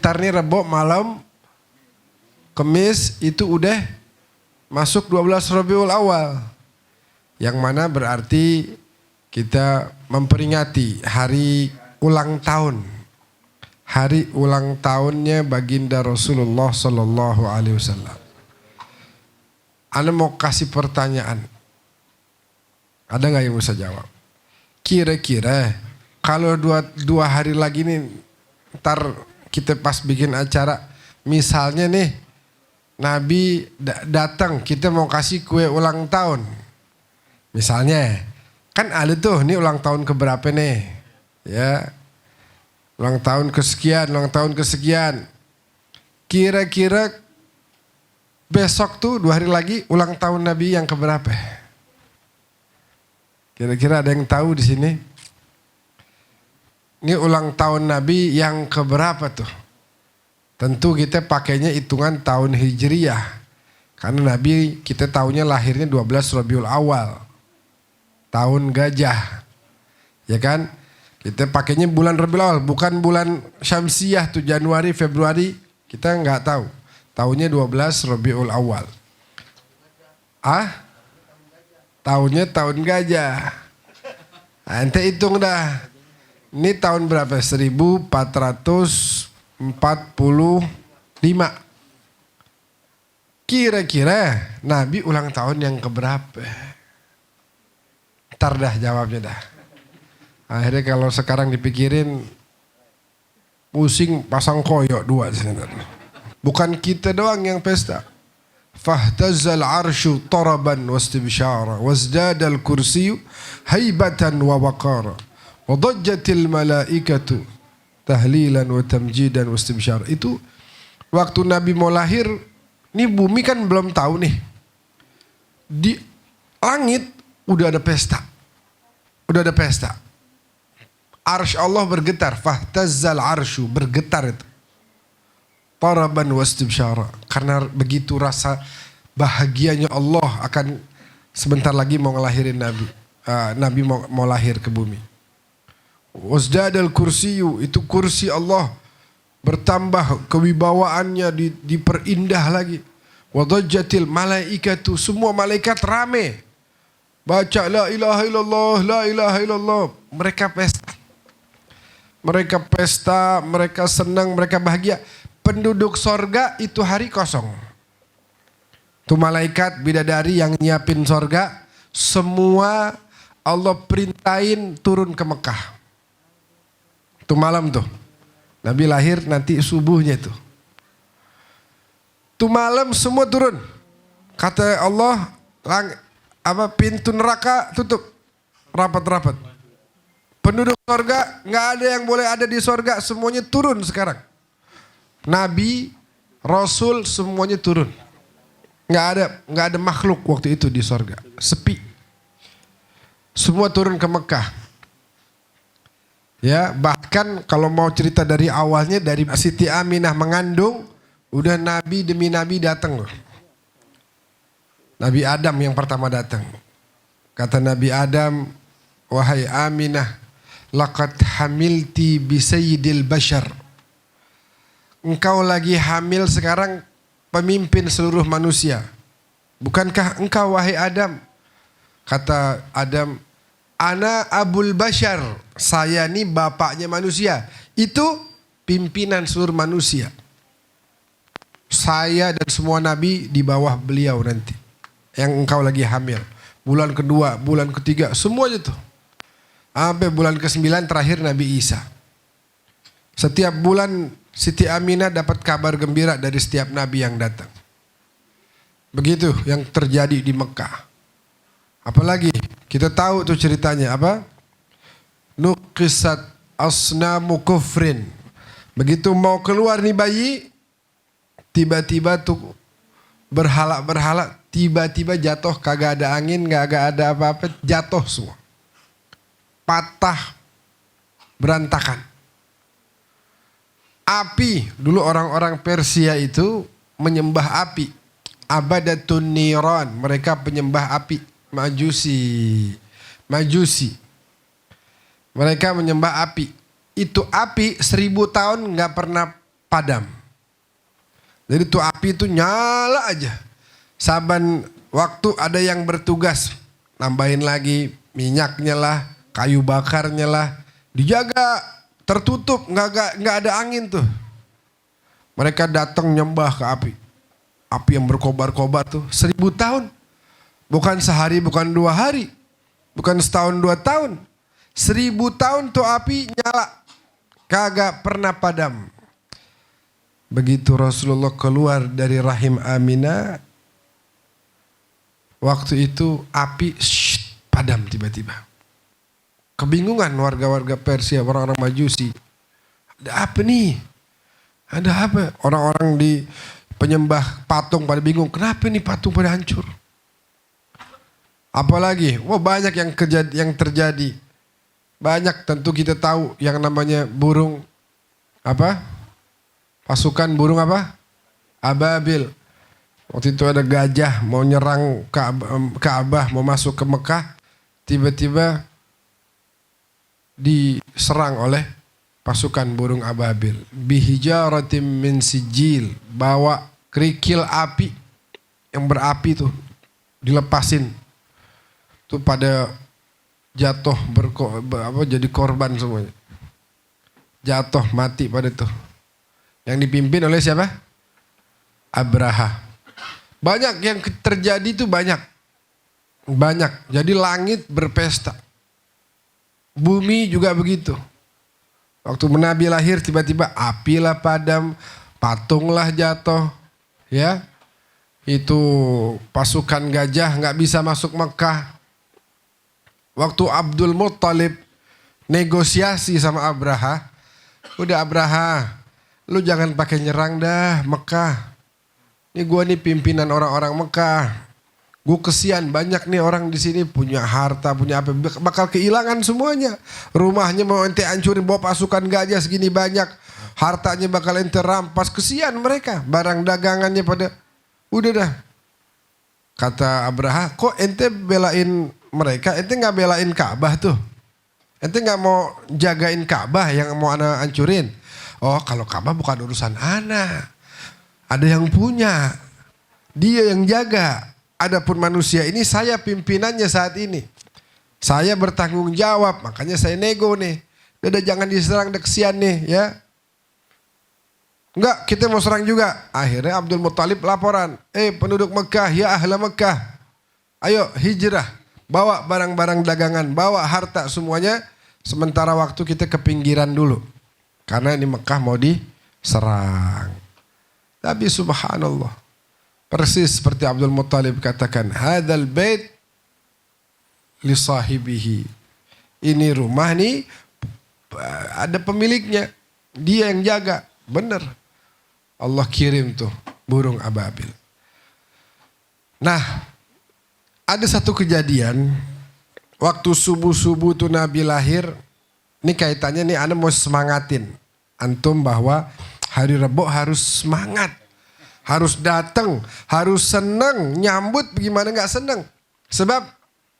Ntar nih Rebo malam, Kemis itu udah masuk 12 Rabiul Awal. Yang mana berarti kita memperingati hari ulang tahun. Hari ulang tahunnya baginda Rasulullah Sallallahu Alaihi Wasallam. Ana mau kasih pertanyaan. Ada nggak yang bisa jawab? Kira-kira kalau dua hari lagi nih, ntar kita pas bikin acara, misalnya nih Nabi datang, kita mau kasih kue ulang tahun. Misalnya, kan ada tuh, ini ulang tahun keberapa nih? Ya, ulang tahun kesekian, ulang tahun kesekian. Kira-kira besok tuh 2 hari lagi ulang tahun Nabi yang keberapa? Kira-kira ada yang tahu di sini? Ini ulang tahun Nabi yang keberapa tuh? Tentu kita pakainya hitungan tahun Hijriyah. Karena Nabi kita tahunya lahirnya 12 Rabiul Awal. Tahun gajah. Ya kan? Kita pakainya bulan Rabiul Awal. Bukan bulan Syamsiyah tuh Januari, Februari. Kita nggak tahu. Tahunnya 12 Rabiul Awal. Tahunnya tahun gajah. Nah, ente hitung dah. Ini tahun berapa? 1445. Kira-kira Nabi ulang tahun yang keberapa? Ntar dah jawabnya dah. Akhirnya kalau sekarang dipikirin pusing pasang koyok 2 sebenarnya. Bukan kita doang yang pesta. Fahtazzal arsyu taraban wastibsyara wazdadal kursiyu haibatan wa waqara wa dajjatil malaikatu tahlilan wa tamjidan wastibsyara. Itu waktu Nabi mau lahir, ini bumi kan belum tahu nih. Di langit udah ada pesta. Udah ada pesta. Arsy Allah bergetar, fahtazzal arsyu, bergetar itu. Taraban wastibsyara, karena begitu rasa bahagianya Allah akan sebentar lagi mau ngelahirin Nabi. Nabi mau lahir ke bumi. Wasdadal kursiyu, itu kursi Allah bertambah kewibawaannya, diperindah lagi. Wadajjatil malaikatu, semua malaikat rame baca la ilaha illallah, la ilaha illallah. Mereka pesta. Mereka pesta, mereka senang, mereka bahagia. Penduduk sorga itu hari kosong. Itu malaikat bidadari yang nyiapin sorga. Semua Allah perintahin turun ke Mekah. Itu malam tuh. Nabi lahir nanti subuhnya tuh. Itu malam semua turun. Kata Allah, pintu neraka tutup. Rapat-rapat. Penduduk sorga nggak ada yang boleh ada di sorga. Semuanya turun sekarang. Nabi, Rasul semuanya turun. Nggak ada makhluk waktu itu di sorga. Sepi. Semua turun ke Mekah. Ya, bahkan kalau mau cerita dari awalnya, dari Siti Aminah mengandung, udah Nabi demi Nabi datang loh. Nabi Adam yang pertama datang. Kata Nabi Adam, wahai Aminah, laqad hamilti bi sayyidil bashar. Engkau lagi hamil sekarang pemimpin seluruh manusia. Bukankah engkau wahai Adam? Kata Adam, ana abul bashar. Saya ini bapaknya manusia. Itu pimpinan seluruh manusia. Saya dan semua nabi di bawah beliau nanti. Yang engkau lagi hamil. Bulan kedua, bulan ketiga, semuanya tuh. Sampai bulan ke-9 terakhir Nabi Isa. Setiap bulan Siti Aminah dapat kabar gembira dari setiap nabi yang datang. Begitu yang terjadi di Mekah. Apalagi kita tahu tuh ceritanya apa? Nuqisat asnamu kufrin. Begitu mau keluar nih bayi, tiba-tiba tuh berhala-berhala tiba-tiba jatuh, kagak ada angin, kagak ada apa-apa, jatuh semua. Patah, berantakan. Api, dulu orang-orang Persia itu menyembah api. Abadatun niran, mereka penyembah api. Majusi. Mereka menyembah api. Itu api 1000 tahun nggak pernah padam. Jadi tuh api itu nyala aja. Saban waktu ada yang bertugas, nambahin lagi minyaknya lah, kayu bakarnya lah, dijaga tertutup, nggak ada angin tuh. Mereka datang nyembah ke api. Api yang berkobar-kobar tuh 1000 tahun. Bukan sehari, bukan 2 hari. Bukan setahun 2 tahun. 1000 tahun tuh api nyala. Kagak pernah padam. Begitu Rasulullah keluar dari rahim Aminah. Waktu itu api padam tiba-tiba. Kebingungan warga-warga Persia, orang-orang Majusi. Ada apa nih? Ada apa? Orang-orang di penyembah patung pada bingung. Kenapa nih patung pada hancur? Apalagi, wah banyak yang terjadi. Banyak tentu kita tahu yang namanya burung apa? Pasukan burung apa? Ababil. Waktu itu ada gajah mau nyerang Ka'bah, mau masuk ke Mekah. Tiba-tiba diserang oleh pasukan burung ababil. Bihijaratim min sijil. Bawa kerikil api yang berapi tuh. Dilepasin. Tuh pada jatuh jadi korban semuanya. Jatuh mati pada tuh. Yang dipimpin oleh siapa? Abraha. Banyak yang terjadi tuh banyak. Banyak. Jadi langit berpesta. Bumi juga begitu. Waktu Nabi lahir tiba-tiba apilah padam, patunglah jatuh, ya. Itu pasukan gajah nggak bisa masuk Mekah. Waktu Abdul Muttalib negosiasi sama Abraha, udah Abraha, lu jangan pakai nyerang dah Mekah. Ini gua nih pimpinan orang-orang Mekah. Gue kesian banyak nih orang di sini punya harta, punya apa, bakal kehilangan semuanya. Rumahnya mau ente hancurin, bawa pasukan gajah segini banyak. Hartanya bakal ente rampas, kesian mereka. Barang dagangannya pada, udah dah. Kata Abraha, kok ente belain mereka, ente gak belain Ka'bah tuh. Ente gak mau jagain Ka'bah yang mau ana hancurin. Oh kalau Ka'bah bukan urusan ana. Ada yang punya, dia yang jaga. Adapun manusia ini saya pimpinannya saat ini. Saya bertanggung jawab, makanya saya nego nih. Udah jangan diserang, kesian nih ya. Enggak, kita mau serang juga. Akhirnya Abdul Muttalib laporan. Penduduk Mekah, ya ahla Mekah. Ayo hijrah, bawa barang-barang dagangan, bawa harta semuanya. Sementara waktu kita ke pinggiran dulu. Karena ini Mekah mau diserang. Tapi subhanallah. Persis seperti Abdul Muttalib katakan, hadzal bait li sahibihi. Ini rumah nih ada pemiliknya, dia yang jaga. Benar. Allah kirim tuh burung ababil. Nah, ada satu kejadian waktu subuh-subuh tuh Nabi lahir. Ini kaitannya nih, ana mau semangatin antum bahwa hari Rebo harus semangat. Harus datang, harus senang, nyambut gimana gak senang. Sebab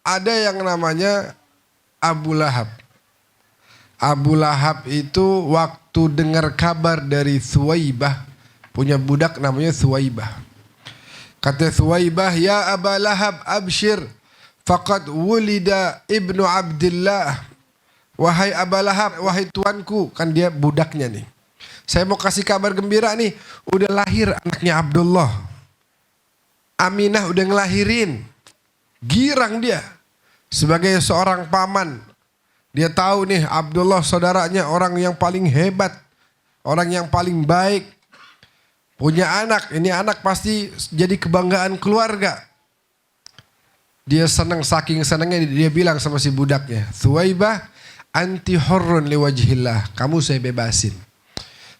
ada yang namanya Abu Lahab. Abu Lahab itu waktu dengar kabar dari Thuwaibah, punya budak namanya Thuwaibah. Kata Thuwaibah, ya Aba Lahab abshir, faqad wulida ibnu Abdillah. Wahai Aba Lahab, wahai tuanku, kan dia budaknya nih. Saya mau kasih kabar gembira nih, udah lahir anaknya Abdullah. Aminah udah ngelahirin. Girang dia. Sebagai seorang paman. Dia tahu nih Abdullah saudaranya orang yang paling hebat. Orang yang paling baik. Punya anak, ini anak pasti jadi kebanggaan keluarga. Dia senang, saking senangnya dia bilang sama si budaknya. Thuwaibah anti hurrun liwajhillah. Kamu saya bebasin.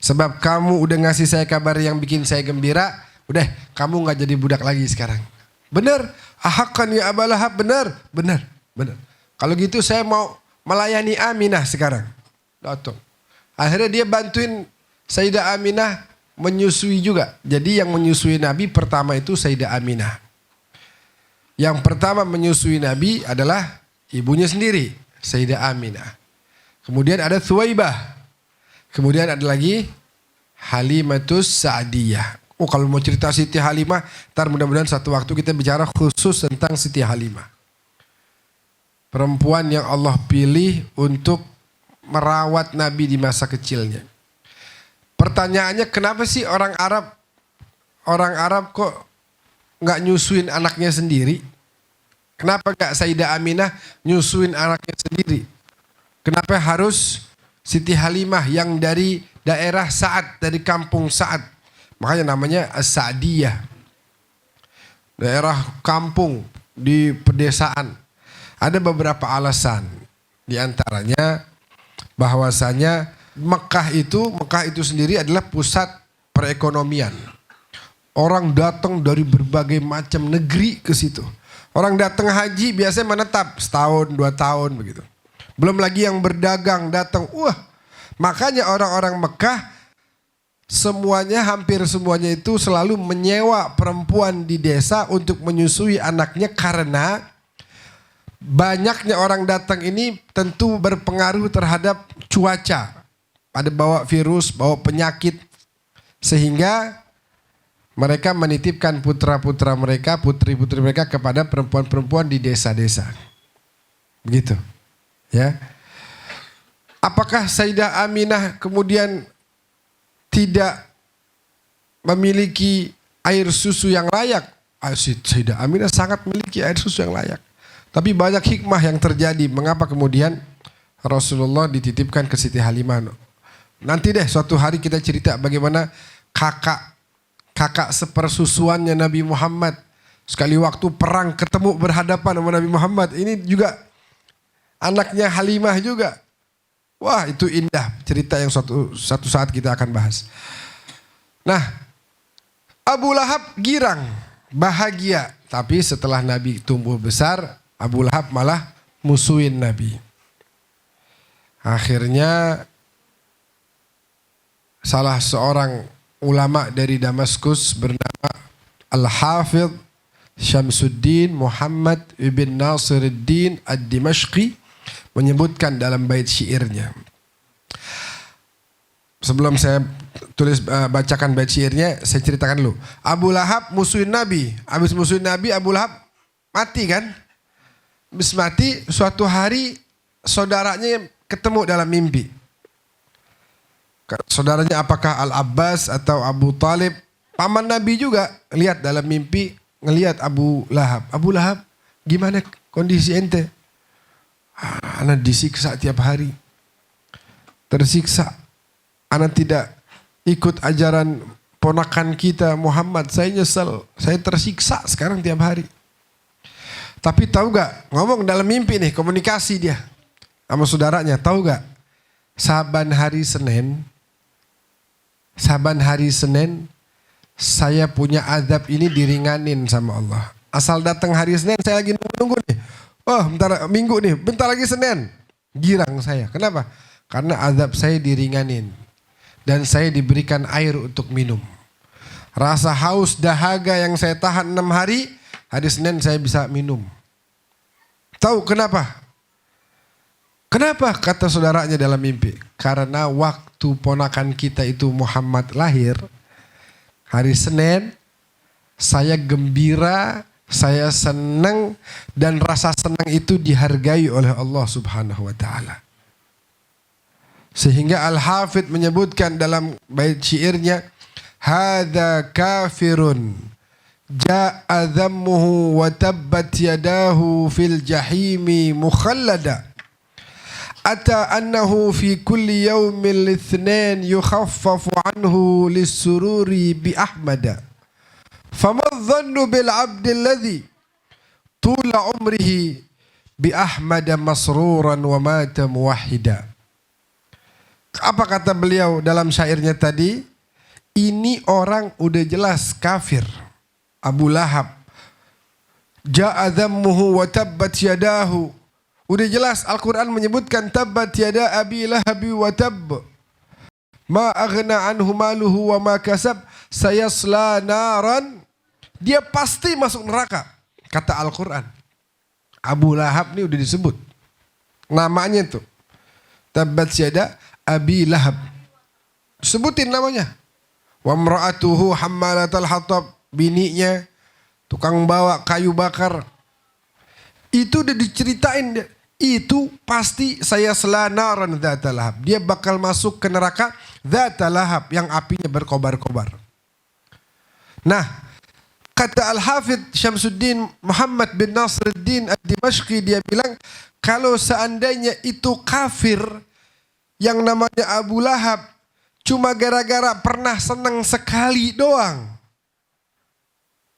Sebab kamu udah ngasih saya kabar yang bikin saya gembira. Udah kamu gak jadi budak lagi sekarang. Benar. Ahakkan ya Aba Lahab. Benar. Benar. Benar. Kalau gitu saya mau melayani Aminah sekarang. Datang. Akhirnya dia bantuin Sayyidah Aminah menyusui juga. Jadi yang menyusui Nabi pertama itu Sayyidah Aminah. Yang pertama menyusui Nabi adalah ibunya sendiri. Sayyidah Aminah. Kemudian ada Thuwaibah. Kemudian ada lagi Halimatus Sa'diyah. Oh, kalau mau cerita Siti Halimah, ntar mudah-mudahan satu waktu kita bicara khusus tentang Siti Halimah. Perempuan yang Allah pilih untuk merawat Nabi di masa kecilnya. Pertanyaannya, kenapa sih orang Arab kok nggak nyusuin anaknya sendiri? Kenapa nggak Sayyidah Aminah nyusuin anaknya sendiri? Kenapa harus Siti Halimah yang dari daerah Sa'ad, dari kampung Sa'ad? Makanya namanya As-Sa'diyah. Daerah kampung di pedesaan. Ada beberapa alasan. Di antaranya bahwasanya Mekah itu sendiri adalah pusat perekonomian. Orang datang dari berbagai macam negeri ke situ. Orang datang haji biasanya menetap setahun, 2 tahun begitu. Belum lagi yang berdagang datang. Makanya orang-orang Mekah hampir semuanya itu selalu menyewa perempuan di desa untuk menyusui anaknya, karena banyaknya orang datang ini tentu berpengaruh terhadap cuaca. Ada bawa virus, bawa penyakit, sehingga mereka menitipkan putra-putra mereka, putri-putri mereka kepada perempuan-perempuan di desa-desa. Begitu. Ya. Apakah Sayyidah Aminah kemudian tidak memiliki air susu yang layak? Sayyidah Aminah sangat memiliki air susu yang layak. Tapi banyak hikmah yang terjadi. Mengapa kemudian Rasulullah dititipkan ke Siti Halimah? Nanti deh suatu hari kita cerita bagaimana kakak sepersusuannya Nabi Muhammad. Sekali waktu perang ketemu berhadapan sama Nabi Muhammad. Ini juga anaknya Halimah juga. Wah, itu indah cerita yang satu saat kita akan bahas. Nah, Abu Lahab girang, bahagia. Tapi setelah Nabi tumbuh besar, Abu Lahab malah musuhin Nabi. Akhirnya salah seorang ulama dari Damaskus bernama Al-Hafidh Syamsuddin Muhammad ibn Nasiruddin Ad-Dimashqi menyebutkan dalam bait syairnya. Sebelum saya bacakan bait syairnya, saya ceritakan dulu. Abu Lahab musuhin Nabi. Habis musuhin Nabi, Abu Lahab mati kan? Habis mati, suatu hari saudaranya ketemu dalam mimpi. Saudaranya apakah Al-Abbas atau Abu Talib? Paman Nabi juga lihat dalam mimpi, ngelihat Abu Lahab. Abu Lahab, gimana kondisi ente? Anak disiksa tiap hari. Tersiksa. Anak tidak ikut ajaran ponakan kita Muhammad. Saya nyesel. Saya tersiksa sekarang tiap hari. Tapi tahu gak? Ngomong dalam mimpi nih, komunikasi dia sama saudaranya. Tahu gak? Saban hari Senin saya punya azab ini diringanin sama Allah. Asal datang hari Senin saya lagi nunggu nih. Oh, Minggu nih, bentar lagi Senin. Girang saya. Kenapa? Karena azab saya diringanin. Dan saya diberikan air untuk minum. Rasa haus dahaga yang saya tahan 6 hari Senin saya bisa minum. Tahu kenapa? Kenapa? Kata saudaranya dalam mimpi. Karena waktu ponakan kita itu Muhammad lahir, hari Senin, saya gembira, saya senang, dan rasa senang itu dihargai oleh Allah Subhanahu wa ta'ala. Sehingga Al-Hafidh menyebutkan dalam bait syairnya, hadza kafirun ja'a dhammuhu wa tabbat yadahu fil jahimi mukhallada ata annahu fi kulli yawmin lithnain yukhaffafu anhu lis-sururi bi ahmada fama dhannu bil abdi alladhi tula umrihi bi ahmada masruran wa mata muwahhida. Apa kata beliau dalam syairnya tadi? Ini orang udah jelas kafir. Abu Lahab. Ja'a dhammuhu wa tabbat yadahu. Udah jelas Al-Quran menyebutkan tabbat yada abi lahabi wa tabb. Ma aghna anhu maluhu wa ma kasab sayasla naran. Dia pasti masuk neraka. Kata Al-Quran. Abu Lahab ini udah disebut. Namanya tuh. Tabbat yada Abi Lahab. Sebutin namanya. Wa imra'atuhu hammalatal hatab, bininya tukang bawa kayu bakar. Itu udah diceritain, itu pasti saya selanaran dzata lahab. Dia bakal masuk ke neraka dzata lahab yang apinya berkobar-kobar. Nah, kata Al-Hafidh Syamsuddin Muhammad bin Nasruddin Ad-Dimashqi, dia bilang kalau seandainya itu kafir yang namanya Abu Lahab cuma gara-gara pernah senang sekali doang,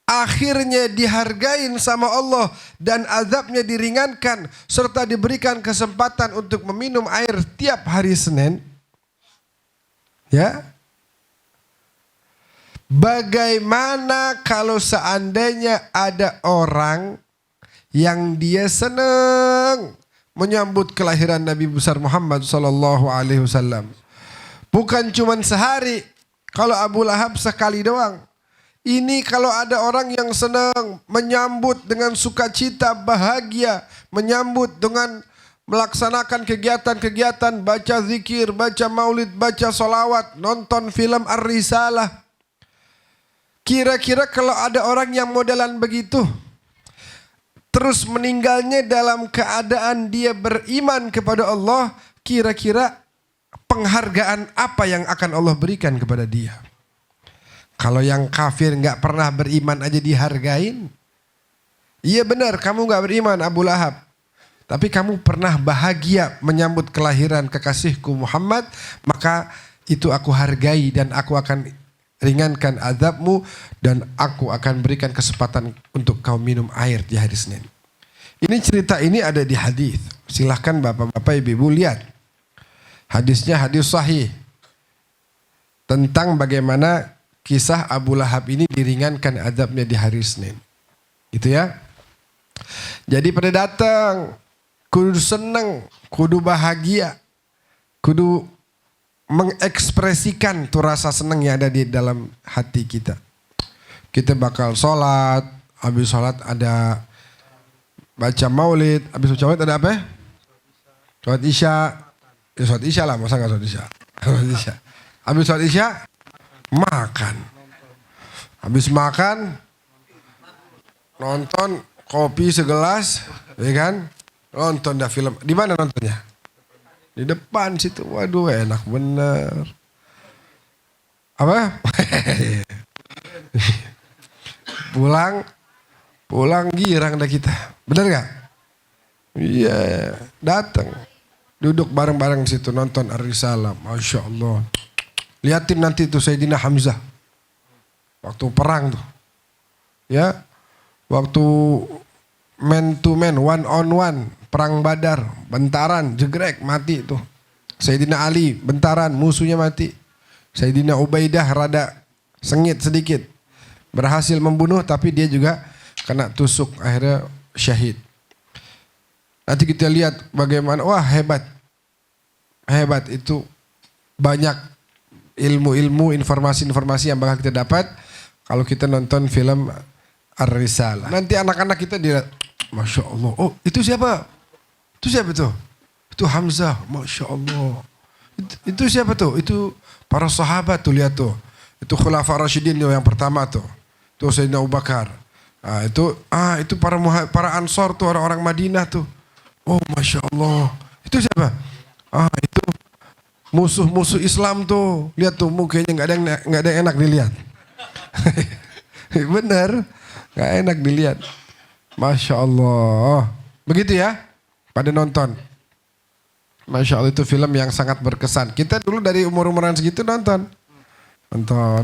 akhirnya dihargain sama Allah dan azabnya diringankan serta diberikan kesempatan untuk meminum air tiap hari Senin. Ya. Bagaimana kalau seandainya ada orang yang dia senang menyambut kelahiran Nabi besar Muhammad sallallahu alaihi wasallam. Bukan cuma sehari, kalau Abu Lahab sekali doang. Ini kalau ada orang yang senang menyambut dengan sukacita, bahagia, menyambut dengan melaksanakan kegiatan-kegiatan, baca zikir, baca maulid, baca solawat, nonton film Ar-Risalah. Kira-kira kalau ada orang yang modelan begitu, terus meninggalnya dalam keadaan dia beriman kepada Allah, kira-kira penghargaan apa yang akan Allah berikan kepada dia? Kalau yang kafir nggak pernah beriman aja dihargain. Iya benar, kamu nggak beriman Abu Lahab. Tapi kamu pernah bahagia menyambut kelahiran kekasihku Muhammad, maka itu aku hargai dan aku akan ringankan azabmu dan aku akan berikan kesempatan untuk kau minum air di hari Senin. Ini cerita ini ada di hadis. Silahkan bapak-bapak ibu-ibu lihat. Hadisnya hadis sahih. Tentang bagaimana kisah Abu Lahab ini diringankan azabnya di hari Senin. Gitu ya. Jadi pada datang, kudu senang, kudu bahagia, kudu mengekspresikan tuh rasa senang yang ada di dalam hati kita. Kita bakal sholat, habis sholat ada baca maulid, habis baca maulid ada apa ya? Sholat isya, ya sholat isya lah, masa gak sholat isya? Sholat isya. Habis sholat isya, makan. Habis makan, nonton kopi segelas, ya kan? Nonton dah film. Di mana nontonnya? Di depan situ. Waduh, enak bener. Apa? Pulang girang dah kita. Bener gak? Iya, datang. Duduk bareng-bareng di situ nonton Ar-Risalah. Masya Allah. Liatin nanti tuh Sayyidina Hamzah. Waktu perang tuh. Ya. Waktu man to man, one on one. Perang Badar, bentaran, jegrek, mati tuh. Sayyidina Ali, bentaran, musuhnya mati. Sayyidina Ubaidah rada sengit sedikit. Berhasil membunuh tapi dia juga kena tusuk, akhirnya syahid. Nanti kita lihat bagaimana, wah hebat. Hebat itu banyak ilmu-ilmu, informasi-informasi yang bakal kita dapat kalau kita nonton film Ar-Risalah. Nanti anak-anak kita dia, Masya Allah, oh itu siapa? Itu siapa tuh? Itu Hamzah, Masya Allah. Itu siapa tuh? Itu para sahabat tuh, lihat tuh. Itu Khulafa Rasyidin yang pertama tuh. Itu Sayyidina Abu Bakar. Itu para Ansor tuh, orang-orang Madinah tuh. Oh Masya Allah. Itu siapa? Itu musuh-musuh Islam tuh. Lihat tuh mukanya nggak ada yang enak dilihat. Bener, nggak enak dilihat. Masya Allah. Begitu ya? Pada nonton. Masya Allah, itu film yang sangat berkesan. Kita dulu dari umur-umuran segitu nonton.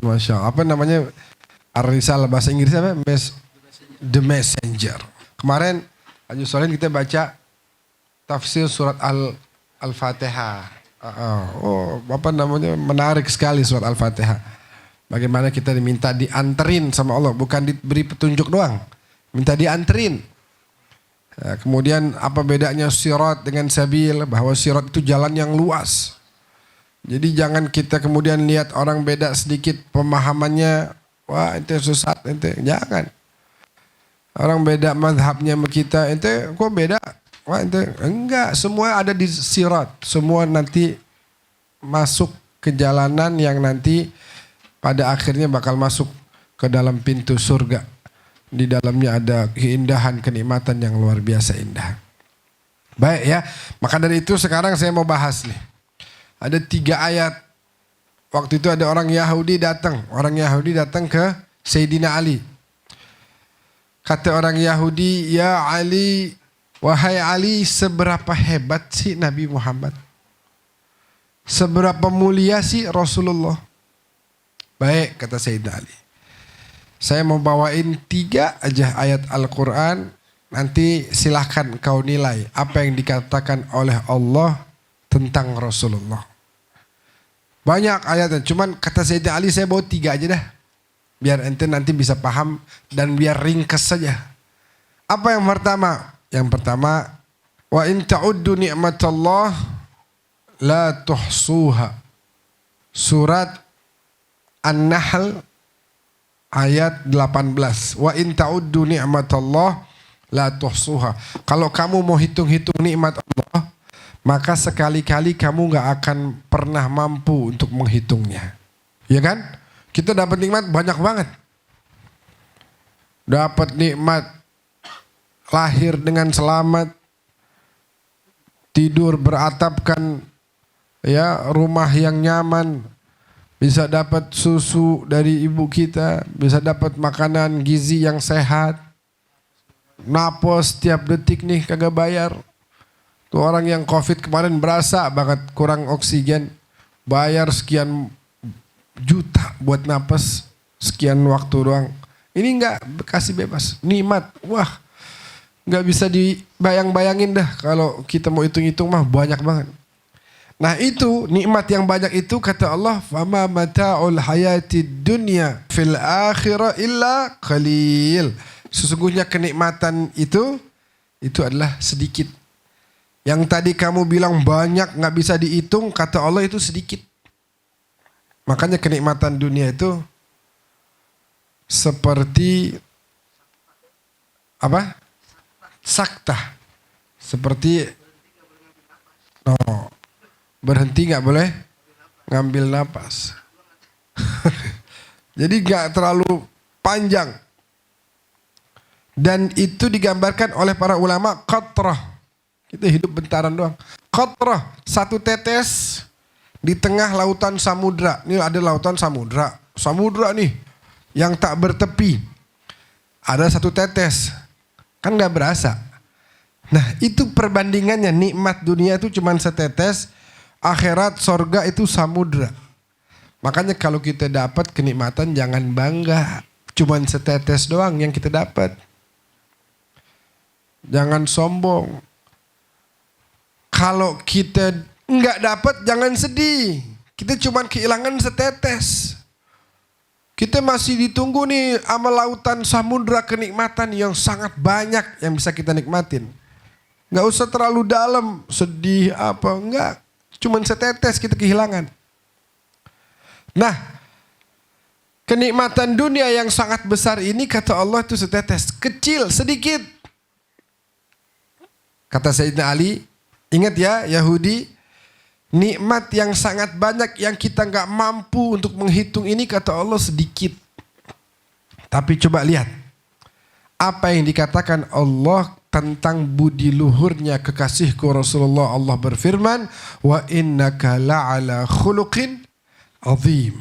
Masya Allah. Apa namanya? Ar-Risalah, bahasa Inggrisnya apa? The Messenger. Kemarin Haji Solin kita baca tafsir surat Al-Fatihah. Apa namanya? Menarik sekali surat Al-Fatihah. Bagaimana kita diminta dianterin sama Allah. Bukan diberi petunjuk doang. Minta dianterin. Ya, kemudian apa bedanya sirat dengan sabil? Bahwa sirat itu jalan yang luas. Jadi jangan kita kemudian lihat orang beda sedikit pemahamannya, wah ente sesat, ente jangan. Orang beda mazhabnya sama kita, ente kok beda? Wah ente enggak, semua ada di sirat. Semua nanti masuk ke jalanan yang nanti pada akhirnya bakal masuk ke dalam pintu surga. Di dalamnya ada keindahan, kenikmatan yang luar biasa indah. Baik ya, maka dari itu sekarang saya mau bahas nih. Ada 3 ayat. Waktu itu ada orang Yahudi datang ke Sayyidina Ali. Kata orang Yahudi, ya Ali, wahai Ali, seberapa hebat sih Nabi Muhammad? Seberapa mulia sih Rasulullah? Baik, kata Sayyidina Ali. Saya mau bawain 3 aja ayat Al-Quran. Nanti silahkan kau nilai apa yang dikatakan oleh Allah tentang Rasulullah. Banyak ayatnya, cuman kata Sayyidina Ali saya bawa 3 aja dah. Biar ente nanti bisa paham dan biar ringkas saja. Apa yang pertama? Yang pertama, wa in ta'uddu ni'matallah la tuhsuha. Surat An-Nahl ayat 18. Wa in ta'uddu ni'matallah la tuhsuha. Kalau kamu mau hitung-hitung nikmat Allah, maka sekali-kali kamu gak akan pernah mampu untuk menghitungnya. Ya kan? Kita dapat nikmat banyak banget. Dapat nikmat lahir dengan selamat, tidur beratapkan ya rumah yang nyaman, bisa dapat susu dari ibu kita, bisa dapat makanan gizi yang sehat. Napos setiap detik nih kagak bayar. Tuh orang yang COVID kemarin berasa banget kurang oksigen, bayar sekian juta buat napas sekian waktu doang. Ini enggak kasih bebas, nikmat. Wah, enggak bisa dibayang-bayangin dah kalau kita mau hitung-hitung mah banyak banget. Nah itu nikmat yang banyak itu kata Allah, fama mata'ul hayatid dunya fil akhirah illa qalil. Sesungguhnya kenikmatan itu adalah sedikit. Yang tadi kamu bilang banyak gak bisa dihitung, kata Allah itu sedikit. Makanya kenikmatan dunia itu seperti apa? Sakta. Seperti berhenti gak boleh ngambil napas. Jadi gak terlalu panjang. Dan itu digambarkan oleh para ulama qatrah. Kita hidup bentaran doang. Qatrah, 1 tetes di tengah lautan samudra. Ini ada lautan samudra. Samudra nih yang tak bertepi. Ada 1 tetes. Kan gak berasa. Nah itu perbandingannya. Nikmat dunia itu cuma setetes. Akhirat sorga itu samudra. Makanya kalau kita dapat kenikmatan jangan bangga. Cuma setetes doang yang kita dapat. Jangan sombong. Kalau kita nggak dapat jangan sedih. Kita cuma kehilangan setetes. Kita masih ditunggu nih sama lautan samudra kenikmatan yang sangat banyak yang bisa kita nikmatin. Nggak usah terlalu dalam, sedih apa, enggak. Cuma setetes kita kehilangan. Nah, kenikmatan dunia yang sangat besar ini kata Allah itu setetes. Kecil, sedikit. Kata Sayyidina Ali, ingat ya Yahudi, nikmat yang sangat banyak yang kita nggak mampu untuk menghitung ini kata Allah sedikit. Tapi coba lihat apa yang dikatakan Allah tentang budi luhurnya kekasihku Rasulullah. Allah berfirman, wa innaka la'ala khuluqin azim.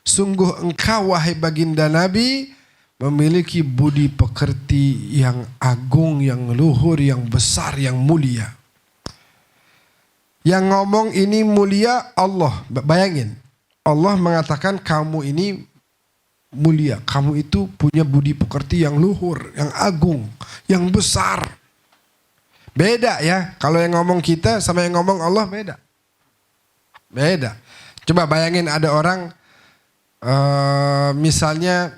Sungguh engkau wahai baginda Nabi memiliki budi pekerti yang agung, yang luhur, yang besar, yang mulia. Yang ngomong ini mulia Allah. Bayangin, Allah mengatakan kamu ini mulia. Kamu itu punya budi pekerti yang luhur, yang agung, yang besar. Beda ya. Kalau yang ngomong kita sama yang ngomong Allah beda. Beda. Coba bayangin ada orang misalnya,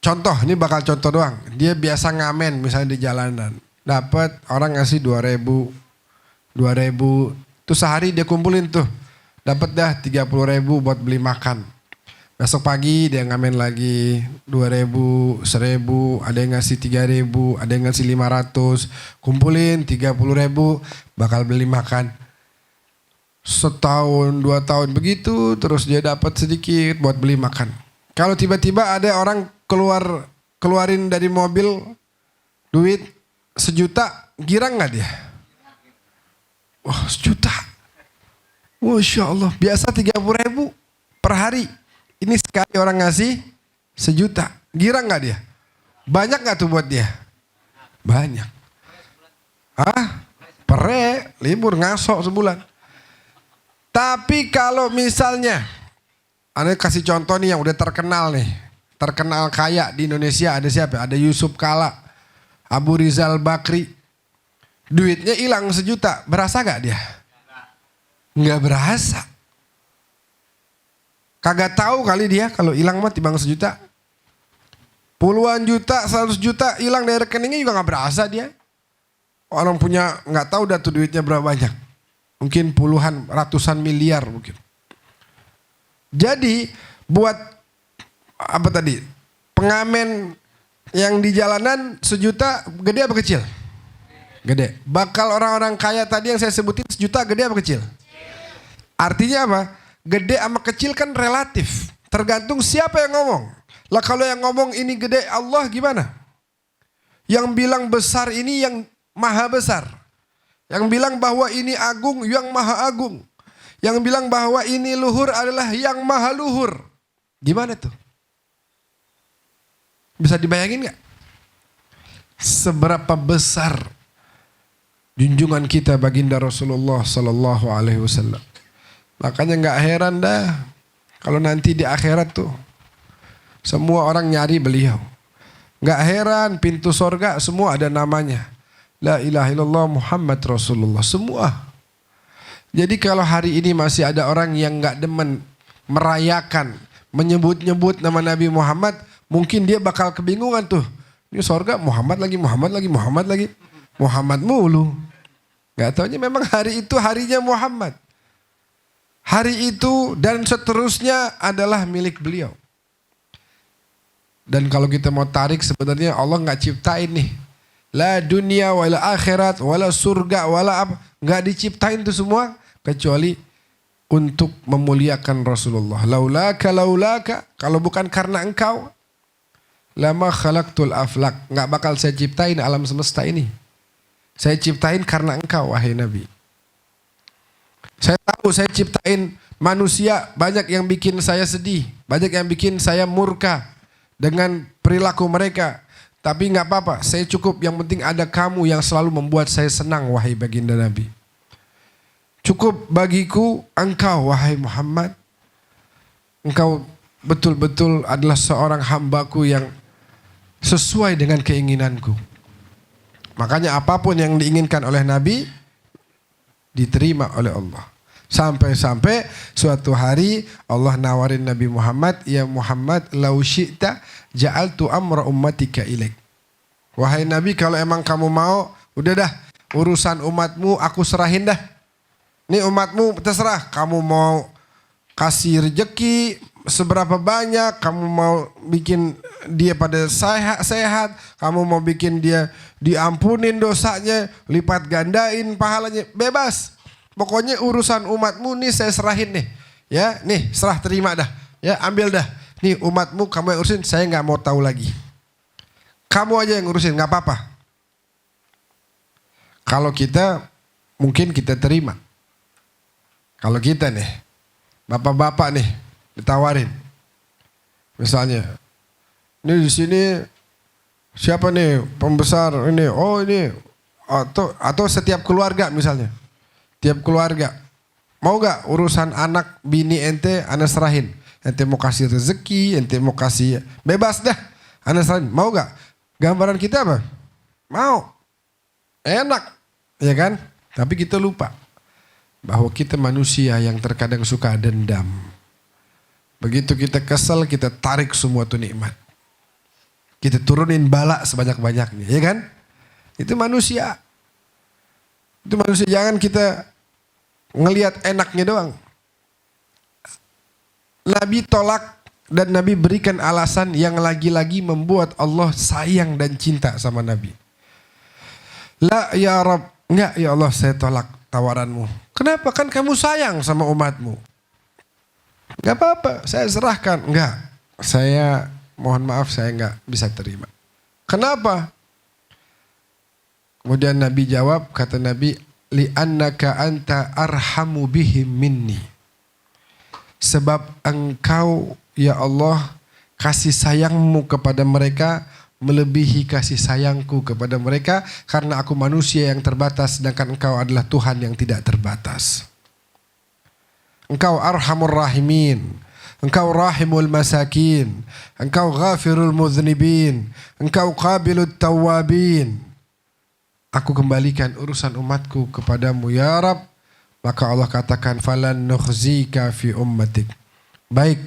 contoh, ini bakal contoh doang. Dia biasa ngamen misalnya di jalanan. Dapat orang ngasih 2.000. Tuh sehari dia kumpulin tuh. Dapat dah 30.000 buat beli makan. Besok pagi dia ngamen lagi 2.000, 1.000, ada yang ngasih 3.000, ada yang ngasih 500. Kumpulin 30.000 bakal beli makan. setahun, 2 tahun begitu, terus dia dapat sedikit buat beli makan. Kalau tiba-tiba ada orang keluarin dari mobil duit 1 juta, girang nggak dia? Wah, 1 juta. Masya Allah, biasa 30.000 per hari. Ini sekali orang ngasih 1 juta. Girang nggak dia? Banyak nggak tuh buat dia? Banyak. Pere, libur, ngasok sebulan. Tapi kalau misalnya, Anda kasih contoh nih yang udah terkenal nih. Terkenal kaya di Indonesia ada siapa? Ada Yusuf Kala, Abu Rizal Bakri. Duitnya hilang 1 juta. Berasa gak dia? Nggak berasa. Kagak tahu kali dia kalau hilang mah timbang 1 juta. Puluhan juta, 100 juta hilang dari rekeningnya juga nggak berasa dia. Orang punya nggak tahu dah tuh duitnya berapa banyak. Mungkin puluhan, ratusan miliar mungkin. Jadi buat apa tadi? Pengamen yang di jalanan 1 juta gede apa kecil? Gede. Bakal orang-orang kaya tadi yang saya sebutin 1 juta gede apa kecil? Artinya apa? Gede sama kecil kan relatif. Tergantung siapa yang ngomong. Lah kalau yang ngomong ini gede Allah gimana? Yang bilang besar ini yang maha besar. Yang bilang bahwa ini agung yang maha agung. Yang bilang bahwa ini luhur adalah yang maha luhur. Gimana tuh? Bisa dibayangin gak? Seberapa besar junjungan kita baginda Rasulullah Sallallahu Alaihi Wasallam. Makanya gak heran dah kalau nanti di akhirat tuh semua orang nyari beliau. Gak heran pintu sorga semua ada namanya. La ilaha illallah Muhammad Rasulullah. Semua. Jadi kalau hari ini masih ada orang yang gak demen merayakan, menyebut-nyebut nama Nabi Muhammad, mungkin dia bakal kebingungan tuh. Ini sorga Muhammad lagi, Muhammad lagi, Muhammad lagi. Muhammad mulu. Gak taunya memang hari itu harinya Muhammad. Hari itu dan seterusnya adalah milik beliau. Dan kalau kita mau tarik sebenarnya Allah gak ciptain nih. La dunia wala akhirat wala surga wala apa. Gak diciptain itu semua kecuali untuk memuliakan Rasulullah. Laulaka kalau bukan karena engkau lama khalaqtul aflak. Gak bakal saya ciptain alam semesta ini. Saya ciptain karena engkau wahai Nabi. Saya tahu saya ciptain manusia banyak yang bikin saya sedih. Banyak yang bikin saya murka dengan perilaku mereka. Tapi gak apa-apa, saya cukup. Yang penting ada kamu yang selalu membuat saya senang wahai baginda Nabi. Cukup bagiku engkau wahai Muhammad. Engkau betul-betul adalah seorang hambaku yang sesuai dengan keinginanku. Makanya apapun yang diinginkan oleh Nabi diterima oleh Allah. Sampai-sampai suatu hari Allah nawarin Nabi Muhammad, ya Muhammad lau syi'ta ja'altu amra ummatika ilaik. Wahai Nabi, kalau emang kamu mau, udah dah urusan umatmu aku serahin dah. Ini umatmu terserah, kamu mau kasih rejeki seberapa banyak, kamu mau bikin dia pada sehat, kamu mau bikin dia diampunin dosanya, lipat gandain pahalanya, bebas. Pokoknya urusan umatmu nih saya serahin nih. Ya, nih serah terima dah. Ya, ambil dah. Nih umatmu kamu yang urusin, saya nggak mau tahu lagi. Kamu aja yang ngurusin, nggak apa-apa. Kalau kita mungkin kita terima. Kalau kita nih, bapak-bapak nih ditawarin. Misalnya, ini di sini siapa nih pembesar ini? Oh ini atau setiap keluarga misalnya. Tiap keluarga, mau gak urusan anak bini ente, ane serahin. Ente mau kasih rezeki, ente mau kasih, bebas dah, ane serahin. Mau gak? Gambaran kita apa? Mau. Enak, ya kan? Tapi kita lupa bahwa kita manusia yang terkadang suka dendam. Begitu kita kesel, kita tarik semua tuh nikmat. Kita turunin bala sebanyak-banyaknya, ya kan? Itu manusia. Itu manusia, jangan kita ngelihat enaknya doang. Nabi tolak dan Nabi berikan alasan yang lagi-lagi membuat Allah sayang dan cinta sama Nabi. La ya Rabb, enggak ya Allah saya tolak tawaranmu. Kenapa? Kan kamu sayang sama umatmu. Gak apa-apa, saya serahkan. Enggak, saya mohon maaf, saya nggak bisa terima. Kenapa? Kemudian Nabi jawab, kata Nabi, li'annaka anta arhamu bihim minni. Sebab engkau, ya Allah, kasih sayangmu kepada mereka melebihi kasih sayangku kepada mereka, karena aku manusia yang terbatas, sedangkan engkau adalah Tuhan yang tidak terbatas. Engkau arhamur rahimin, engkau rahimul masakin, engkau ghafirul mudhnibin, engkau qabilut tawabin. Aku kembalikan urusan umatku kepadamu ya Rab. Maka Allah katakan, falan nukhzika fi ummatik. Baik,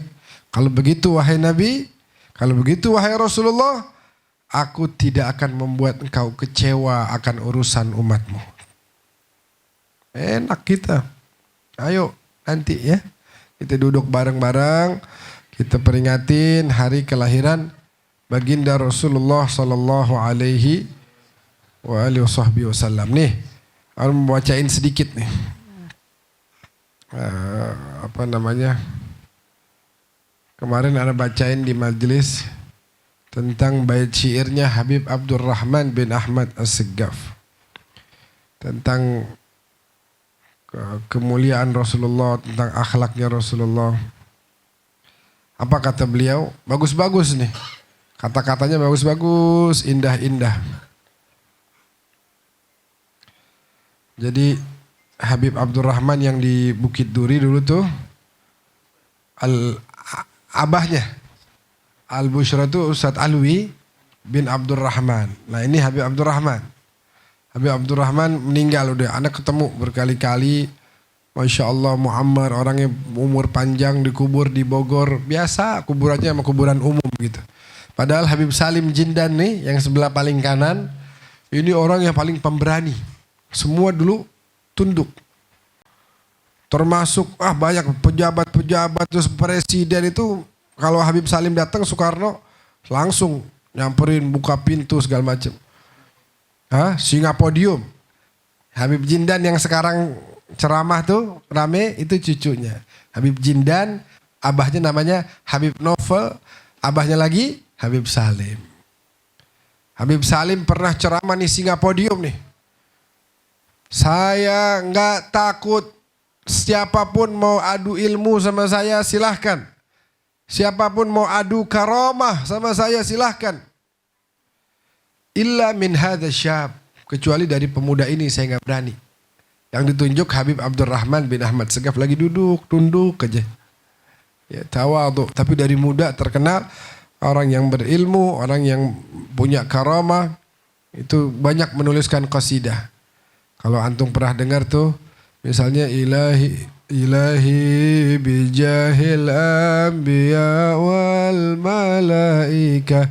kalau begitu wahai Nabi, kalau begitu wahai Rasulullah, aku tidak akan membuat engkau kecewa akan urusan umatmu. Enak kita. Ayo nanti ya, kita duduk bareng-bareng, kita peringatin hari kelahiran baginda Rasulullah sallallahu alaihi wasallam. Nih, aku mau bacain sedikit nih. Kemarin ada bacain di majelis tentang bait syairnya Habib Abdurrahman bin Ahmad As-Seggaf tentang kemuliaan Rasulullah, tentang akhlaknya Rasulullah. Apa kata beliau? Bagus-bagus nih. Kata-katanya bagus-bagus, indah-indah. Jadi Habib Abdurrahman yang di Bukit Duri dulu tuh, abahnya Al-Bushra itu Ustadz Alwi bin Abdurrahman. Nah ini Habib Abdurrahman. Habib Abdurrahman meninggal udah, anak ketemu berkali-kali. Masya Allah, Muammar, orangnya umur panjang, dikubur di Bogor. Biasa kuburannya sama kuburan umum gitu. Padahal Habib Salim Jindan nih yang sebelah paling kanan, ini orang yang paling pemberani. Semua dulu tunduk. Termasuk banyak pejabat-pejabat, terus presiden itu kalau Habib Salim datang, Soekarno langsung nyamperin, buka pintu segala macam. Singa podium. Habib Jindan yang sekarang ceramah tuh rame, itu cucunya. Habib Jindan, abahnya namanya Habib Novel, abahnya lagi Habib Salim. Habib Salim pernah ceramah nih, singa podium nih. Saya nggak takut, siapapun mau adu ilmu sama saya silahkan. Siapapun mau adu karamah sama saya silahkan. Illa min hadha syab, kecuali dari pemuda ini saya nggak berani. Yang ditunjuk Habib Abdurrahman bin Ahmad Seggaf lagi duduk, tunduk aja. Ya, tawadhu, tapi dari muda terkenal, orang yang berilmu, orang yang punya karamah, itu banyak menuliskan qasidah. Kalau antum pernah dengar tuh, misalnya ilahi bijahil anbiya wal malaika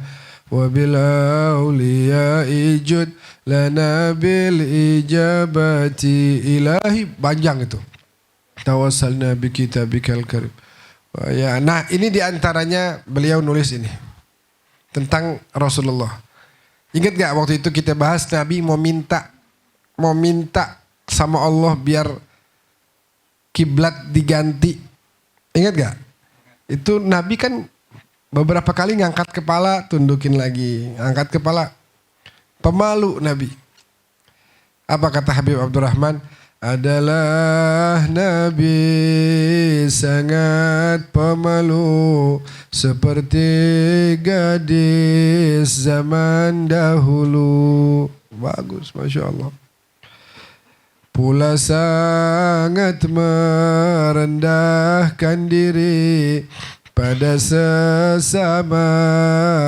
wa bil awliya ijud lana bil ijabati ilahi, panjang itu. Tawassalna bi kitabikal karim. Ya, nah ini diantaranya beliau nulis ini tentang Rasulullah. Ingat gak waktu itu kita bahas Nabi mau minta sama Allah biar kiblat diganti. Ingat gak? Itu Nabi kan beberapa kali ngangkat kepala, tundukin lagi. Angkat kepala. Pemalu Nabi. Apa kata Habib Abdurrahman? Adalah Nabi sangat pemalu, seperti gadis zaman dahulu. Bagus, Masya Allah. Pula sangat merendahkan diri pada sesama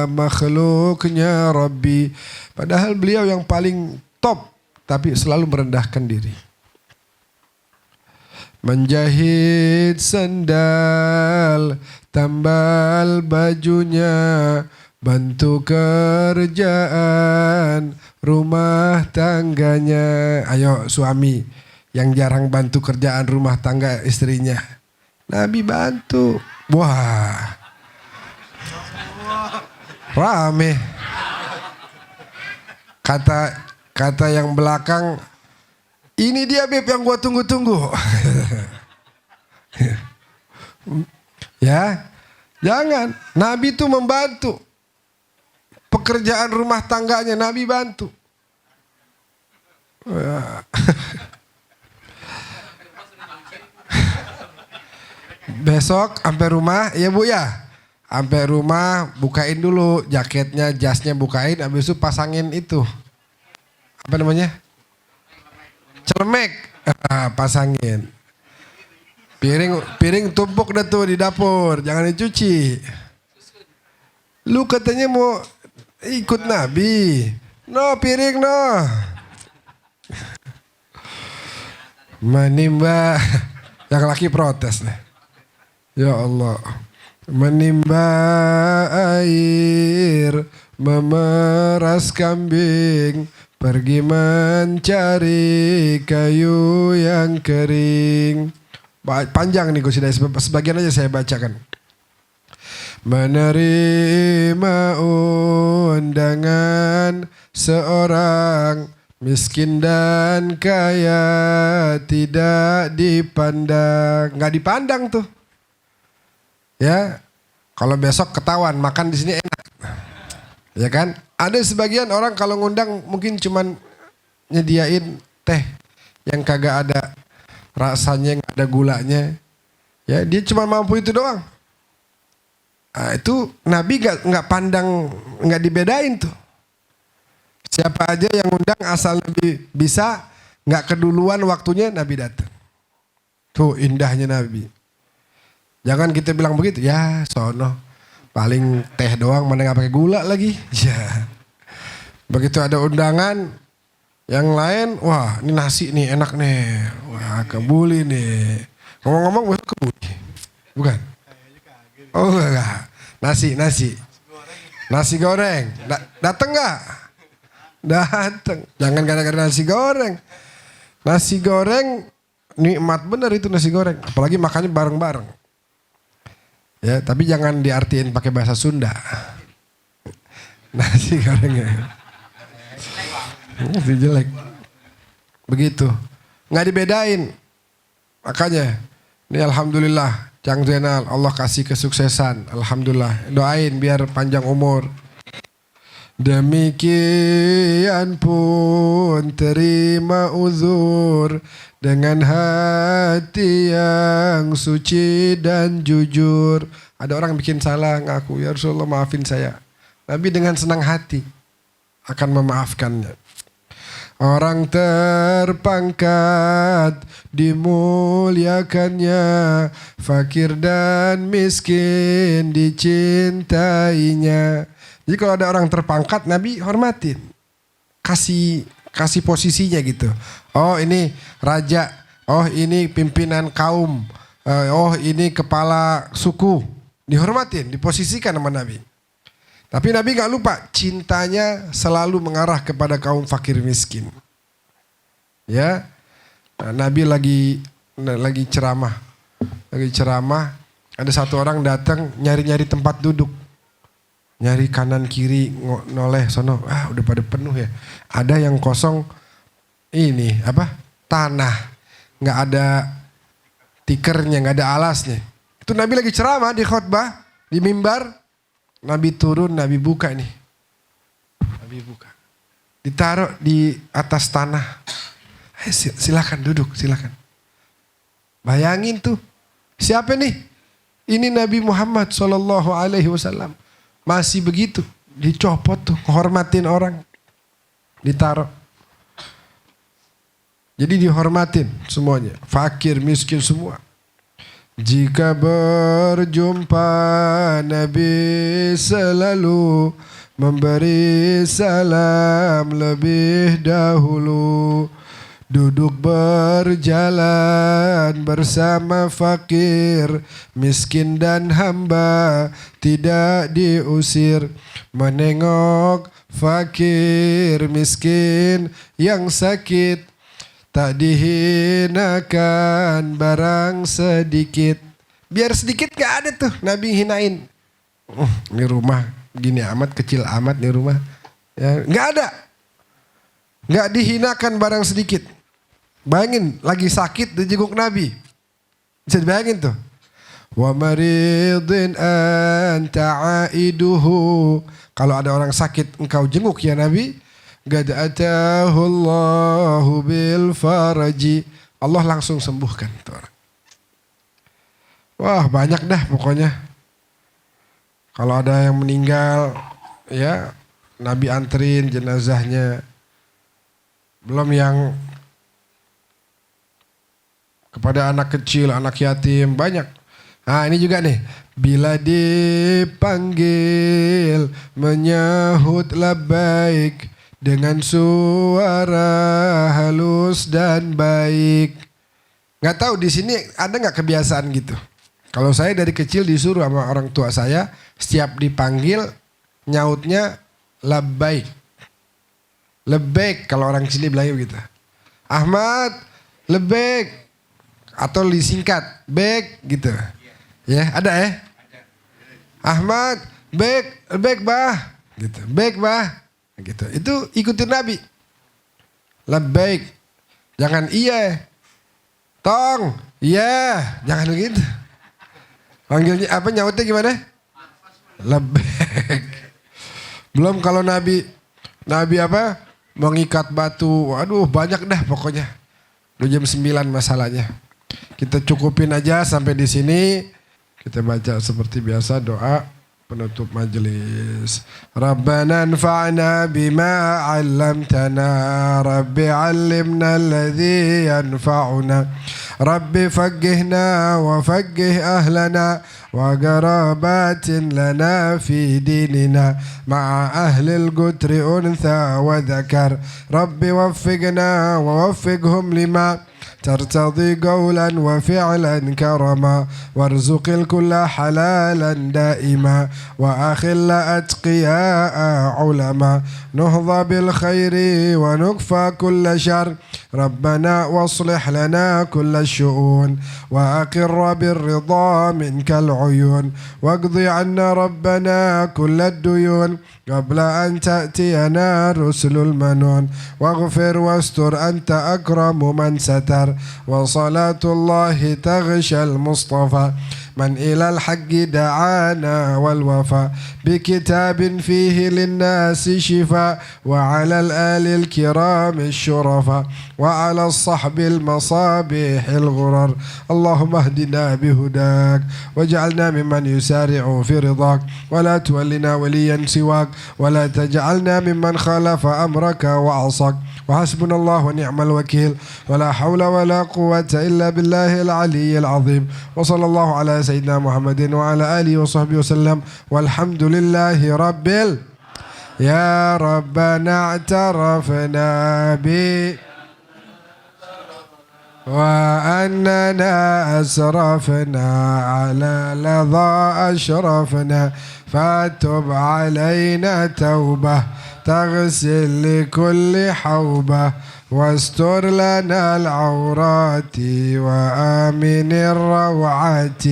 makhluknya Rabbi. Padahal beliau yang paling top, tapi selalu merendahkan diri. Menjahit sendal, tambal bajunya, bantu kerjaan rumah tangganya. Ayo suami yang jarang bantu kerjaan rumah tangga istrinya, Nabi bantu. Wah, rame. Kata yang belakang, Ini dia Beb yang gua tunggu-tunggu. Ya, jangan. Nabi itu membantu pekerjaan rumah tangganya, Nabi bantu. Besok sampai rumah, ya Bu ya. Sampai rumah bukain dulu jaketnya, jasnya bukain, habis itu pasangin itu. Apa namanya? Celemek. Pasangin. Piring tumpuk dah tuh di dapur, jangan dicuci. Lu katanya mau ikut Nabi. No piring no. Menimba. Yang laki protes nih. Ya Allah. Menimba air, memeras kambing, pergi mencari kayu yang kering. Panjang nih Gus Hidayat, sebagian aja saya bacakan. Menerima undangan seorang miskin dan kaya tidak dipandang. Nggak dipandang tuh. Ya, kalau besok ketahuan makan di sini enak. Ya kan? Ada sebagian orang kalau ngundang mungkin cuman nyediain teh yang kagak ada rasanya, nggak ada gulanya, ya dia cuma mampu itu doang. Nah, itu Nabi nggak pandang, nggak dibedain tuh. Siapa aja yang undang asal Nabi bisa, nggak keduluan waktunya Nabi datang. Tuh indahnya Nabi. Jangan kita bilang begitu, ya sono paling teh doang, mana nggak pakai gula lagi. Ya. Begitu ada undangan. Yang lain, wah ini nasi nih enak nih. Wah kebuli nih. Ngomong-ngomong besok kebuli. Bukan? Oh enggak. Nasi. Nasi goreng. Dateng gak? Dateng. Jangan gara-gara nasi goreng. Nasi goreng, nikmat bener itu nasi goreng. Apalagi makannya bareng-bareng. Ya, tapi jangan diartiin pakai bahasa Sunda. Nasi gorengnya. Itu jelek. Begitu. Nggak dibedain. Makanya. Ini alhamdulillah. Cang Zainal. Allah kasih kesuksesan. Alhamdulillah. Doain biar panjang umur. Demikian pun terima uzur. Dengan hati yang suci dan jujur. Ada orang bikin salah ngaku. Ya Rasulullah maafin saya. Nabi dengan senang hati akan memaafkannya. Orang terpangkat dimuliakannya, fakir dan miskin dicintainya. Jadi kalau ada orang terpangkat, Nabi hormatin, kasih posisinya gitu. Oh ini raja, oh ini pimpinan kaum, oh ini kepala suku, dihormatin, diposisikan sama Nabi. Tapi Nabi gak lupa cintanya selalu mengarah kepada kaum fakir miskin. Ya, nah, Nabi lagi ceramah, ada satu orang datang nyari tempat duduk, nyari kanan kiri noleh sono, udah pada penuh ya. Ada yang kosong ini tanah, nggak ada tikernya, nggak ada alasnya. Itu Nabi lagi ceramah di khotbah di mimbar. Nabi turun, Nabi buka nih. Nabi buka. Ditaruh di atas tanah. Silakan duduk, silakan. Bayangin tuh. Siapa nih? Ini Nabi Muhammad SAW. Masih begitu. Dicopot tuh, menghormatin orang. Ditaruh. Jadi dihormatin semuanya. Fakir, miskin semua. Jika berjumpa Nabi selalu memberi salam lebih dahulu. Duduk berjalan bersama fakir, miskin dan hamba tidak diusir. Menengok fakir, miskin yang sakit. Tak dihinakan barang sedikit. Biar sedikit gak ada tuh Nabi hinain. Ini rumah gini amat, kecil amat nih rumah. Ya, gak ada. Gak dihinakan barang sedikit. Bayangin lagi sakit dijenguk Nabi. Bisa dibayangin tuh. Wa maridin anta aiduhu. Kalau ada orang sakit engkau jenguk ya Nabi. Gad atahu Allahu bil faraji. Allah langsung sembuhkan tuh orang. Wah banyak dah pokoknya. Kalau ada yang meninggal ya Nabi anterin jenazahnya. Belum yang kepada anak kecil, anak yatim, banyak. Nah ini juga nih. Bila dipanggil menyahut labbaik dengan suara halus dan baik. Nggak tahu di sini ada nggak kebiasaan gitu. Kalau saya dari kecil disuruh sama orang tua saya, setiap dipanggil nyautnya labbaik. Lebek kalau orang sini bilang begitu. Ahmad, lebek. Atau disingkat, bek gitu. Ya, ada ya? Ahmad, bek bah. Gitu. Bek bah. Gitu. Itu ikutin Nabi. Labbaik. Jangan iya. Tong, iya. Jangan begitu. Panggilnya apa nyautnya gimana? Labbaik. Belum kalau Nabi apa? Mengikat batu. Waduh, banyak dah pokoknya. Udah jam 9 masalahnya. Kita cukupin aja sampai di sini. Kita baca seperti biasa doa penutup majelis. Rabbana anfa'na bima 'allamtana. Rabbi 'allimna alladhi yanfa'una. Rabbi faqqihna wa faqqih ahlana wa qarabatin lana fi dinina ma'a ahlil qutri untha wa dhakar. Rabbi waffiqna wa waffiqhum lima ترتضي قولا وفعلا كرما وارزق الكل حلالا دائما وأخل أتقياء علما نهضى بالخير ونكفى كل شر ربنا واصلح لنا كل الشؤون وأقر بالرضا منك العيون واقض عنا ربنا كل الديون قبل أن تأتينا رسل المنون واغفر واستر أنت أكرم من ستر وصلاة الله تغشى المصطفى من إلى الحق دعانا والوفاء بكتاب فيه للناس شفاء وعلى الآل الكرام الشرفاء وعلى الصحب المصابيح الغرر اللهم اهدنا بهداك واجعلنا ممن يسارع في رضاك ولا تولنا وليا سواك ولا تجعلنا ممن خالف أمرك وعصاك وحسبنا الله ونعم الوكيل ولا حول ولا قوة إلا بالله العلي العظيم وصلى الله على سيدنا محمد وعلى آله وصحبه وسلم والحمد لله يا ربنا اعترفنا وأننا أسرفنا على لظى أشرفنا فتب علينا توبة تغسل لكل حوبة واستر لنا العورات وآمن الروعات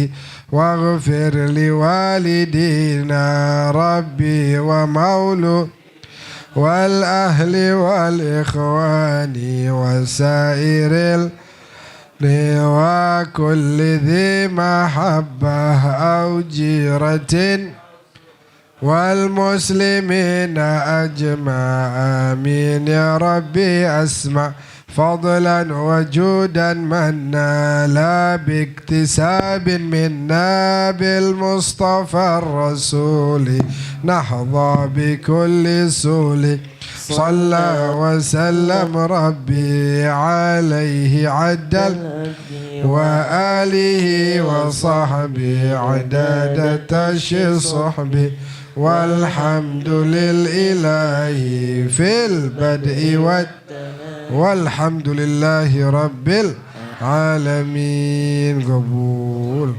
واغفر لوالدينا ربي ومولو والأهل والإخوان وسائر وكل ذي محبة أو جيرة والمسلمين أجمع آمين يا ربي أسمع فضلا وجودا منا لا باكتساب منا بالمصطفى الرسول نحظى بكل سول صلى وسلم ربي عليه عدل وآله وصحبه عدد تشي صحبه والحمد لله في البدء والحمد لله رب العالمين. قبول.